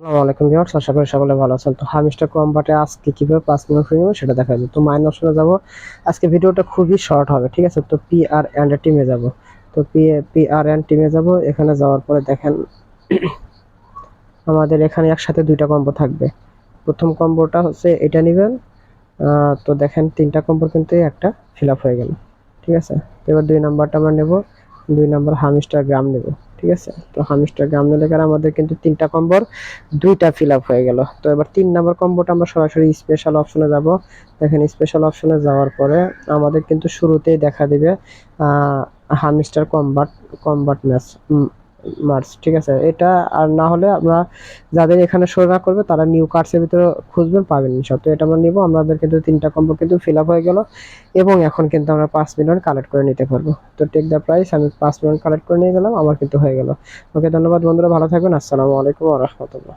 আসসালামু আলাইকুম ভিউয়ার্স, আশা করি সকলে ভালো আছেন। তো হামিস্টার কম্বাটে আজকে কিভাবে 5 মিনিট ফ্রি নেব সেটা দেখাবো। তো মাইন অপশনে যাব। আজকে ভিডিওটা খুবই শর্ট হবে, ঠিক আছে? তো পিআর এন্ড টিমে যাব। তো পিআর এন্ড টিমে যাব। এখানে যাওয়ার পরে দেখেন আমাদের এখানে একসাথে দুইটা কম্বো থাকবে। প্রথম কম্বোটা হচ্ছে এটা নেবেন। তো দেখেন তিনটা কম্বো কিন্তু একটা ফিল আপ হয়ে গেল, ঠিক আছে? তো এবার 2 নাম্বারটা আমরা নেব। 2 নাম্বার হামিস্টার গ্রাম নেব, ঠিক আছে? তো হামিস্টার গ্রাম নিলে গেলে আমাদের কিন্তু তিনটা কম্বোর দুইটা ফিল আপ হয়ে গেল। তো এবার 3 নাম্বার কম্বোটা আমরা সরাসরি স্পেশাল অপশনে যাব। দেখেন স্পেশাল অপশনে যাওয়ার পরে আমাদের কিন্তু শুরুতেই দেখা দিবে hamster combat combat match March, ঠিক আছে? এটা আর না হলে আমরা যাদের এখানে শো না করবে তারা নিউ কার্ডসের ভিতরে খুঁজবেন, পাবেন ইনশাআল্লাহ। তো এটা আমরা নিব। আমাদের কিন্তু তিনটা কম্বো কিন্তু ফিল আপ হয়ে গেল এবং এখন কিন্তু আমরা 5 মিলিয়ন কালেক্ট করে নিতে পারবো। তো টেক দ্য প্রাইস, আমি 5 মিলিয়ন কালেক্ট করে নিয়ে গেলাম, আমার কিন্তু হয়ে গেল। ওকে, ধন্যবাদ বন্ধুরা, ভালো থাকবেন। আসসালামু আলাইকুম ওয়া রাহমাতুল্লাহ।